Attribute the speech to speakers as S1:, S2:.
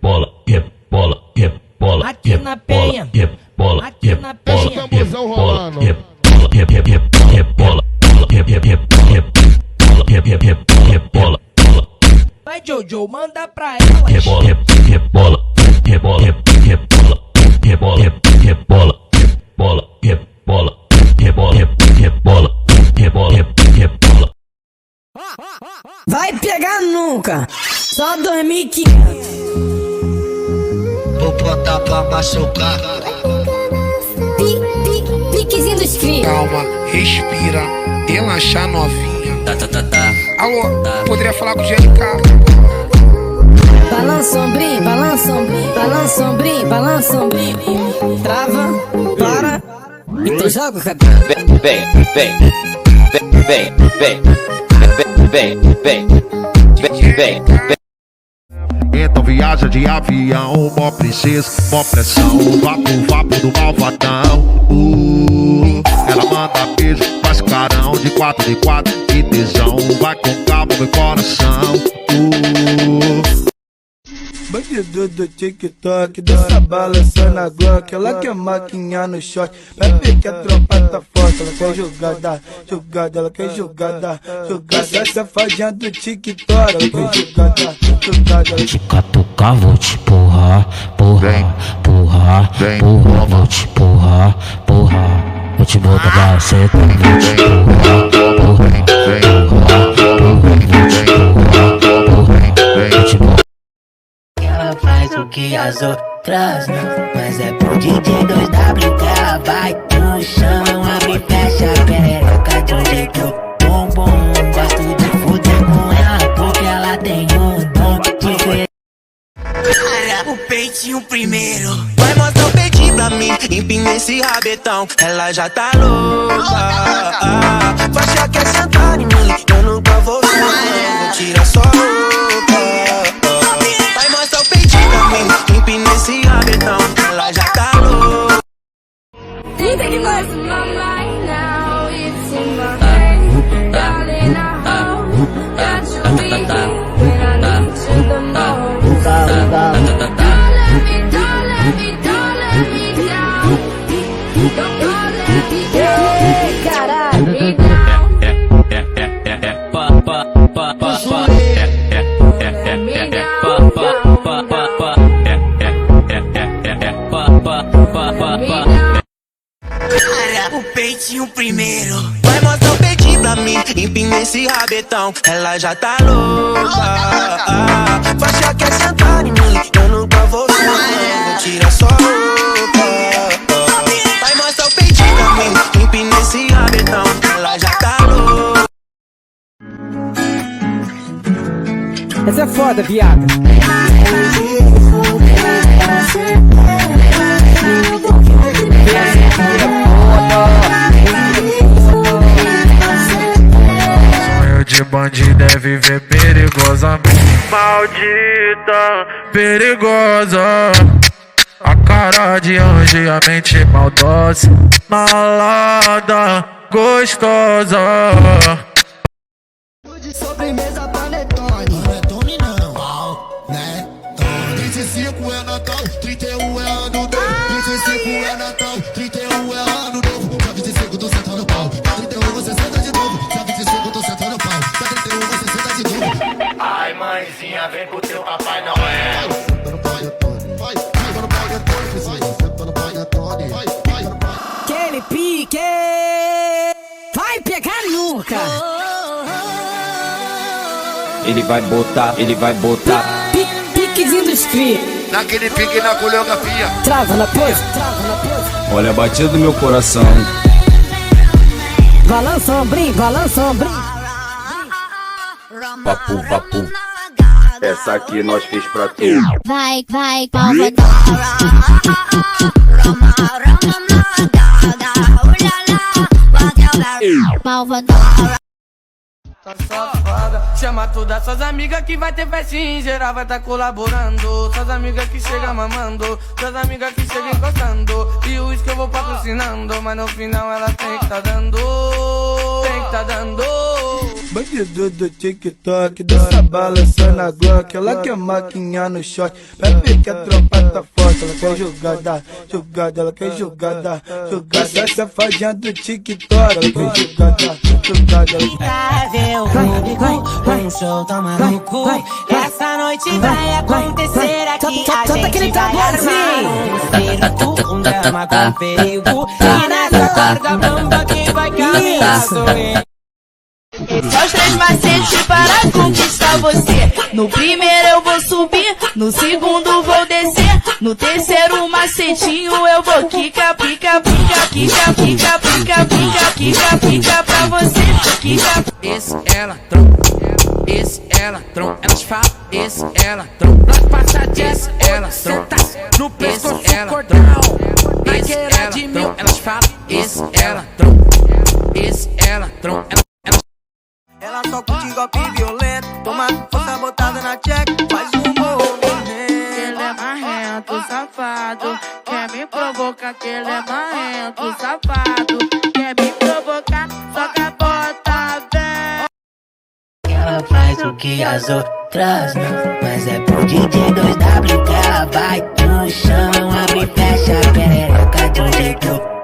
S1: rebola, rebola, rebola,
S2: aqui na penha,
S1: rebola,
S2: aqui na penha,
S1: rebola, rebola, rebola,
S2: vai Jojo, manda pra ela.
S1: rebola, rebola, rebola, rebola, rebola, rebola, rebola, rebola, rebola, rebola, rebola, rebola.
S3: Vai pegar nunca, só 2.500.
S4: Vou botar pra machucar.
S3: Piquezinho dos cria.
S5: Calma, respira, relaxa novinha. Alô, poderia falar com o GLK?
S3: Balança ombrinho, balança ombrinho, balança ombrinho, balança ombrinho. Trava, para, então joga o cabelo.
S6: Vem, vem, vem, vem, vem, vem, vem, vem.
S7: Então viaja de avião, mó princesa, mó pressão, vapo do malvadão. Ela manda beijo, faz carão de 4x4, que tesão, vai com calma meu coração.
S8: Bandido do TikTok, dança balançando a Glock. Ela quer maquinha no short, vai ver que a tropa tá forte. Ela quer jogada, jogada, ela quer jogada, jogada. Safadinha do TikTok, ela quer jogada, jogada.
S9: Te catucar, vou te porrar, porrar, porrar, porrar. Vou te porrar, porrar. Vou te botar pra seta, vou te porrar, porrar, porrar, porrar. Vou te porrar, porrar, vou te porrar.
S4: Ela faz o que as outras não, mas é pro DJ 2W que ela vai no chão. Abre e fecha a perereca de um jeito bumbum. Gosto de fuder com ela porque ela tem dom de ver. O peitinho primeiro, vai mostrar o peitinho pra mim, empina esse rabetão, ela já tá louca. Vai achar que é sentar em mim, eu nunca vou ver, tira só roupa. Vai mostrar o peitinho pra mim, empina esse rabetão, ela já tá louca.
S3: Eita que gosta, mamãe, now it's in my head. Darling, I hope that you'll be here when I need you the most.
S4: O peitinho primeiro, vai mostrar o peitinho pra mim, empina esse rabetão, ela já tá louca. Vai achar que é sentar em mim, eu nunca vou ver, tira só roupa. Vai mostrar o peitinho pra mim, empina esse rabetão, ela já tá louca.
S2: Essa é foda, viado.
S10: Sonho de bandido é viver perigosamente. Maldita, perigosa. A cara de anjo e a mente maldosa. Malada, gostosa.
S4: De sobremesa panetone. Panetone não, né? 25 é Natal, 31 é ano novo. 25 é Natal, 31 é ano novo. Dia 25 tô sentando pau, dia 31 você senta de novo. Dia 25 tô sentando pau, dia 31 você senta de novo. Ai mãezinha, vem com teu Papai Noel. Senta no panetone, vai, senta no panetone, pessoal. Senta no panetone, vai.
S3: Aquele pique vai pegar nunca.
S6: Ele vai botar, ele vai botar.
S3: Piquezinho dos cria.
S5: Naquele pique na coreografia.
S3: Trava na pose, trava na pose.
S6: Olha a batida do meu coração.
S3: Balança ombrinho, balança ombrinho.
S6: Vapu, vapu. Essa aqui nós fez pra tu.
S11: Vai, palma. Malvadão.
S2: Tá safada, chama todas suas amigas que vai ter festinha em geral, vai tá colaborando. Suas amigas que chegam mamando, suas amigas que chegam encostando. E o uísque eu vou patrocinando, mas no final ela tem que tá dando, tem que tá dando.
S8: bandido do TikTok, dança balançando a Glock. Ela quer maquinha no shot, bebe que a tropa tá forte. Ela quer jogada, jogada, ela quer jogada, jogada. Safadinha do TikTok, ela quer jogada, jogada, ela quer...
S12: Pra ver o público, um show tão maluco. Essa noite vai acontecer aqui, a gente vai armar um circo, um drama com perigo. E nessa larga bamba quem vai caminhar sou eu.
S13: São os 3 macetes para conquistar você. No primeiro eu vou subir, no segundo vou descer, no terceiro macetinho eu vou quica, pica, pica, quica, pica, pica, pica, quica, pica pra você, quica.
S2: Esse ela trompa, esse ela trompa, elas falam, esse ela trompa, passadinha, esse ela trompa, no pescoço cordão, naqueira de mil, elas falam, esse ela trompa, esse ela trompa.
S14: Ela só curte golpe violento, toma força botada na check, faz um movimento.
S13: Ele é marrento, safado, quer me provocar, que ele é marrento, safado, quer me provocar, só que a bota vem.
S12: Ela faz o que as outras não, mas é pro DJ 2W que ela vai no chão, abre e fecha a perereca de um jeito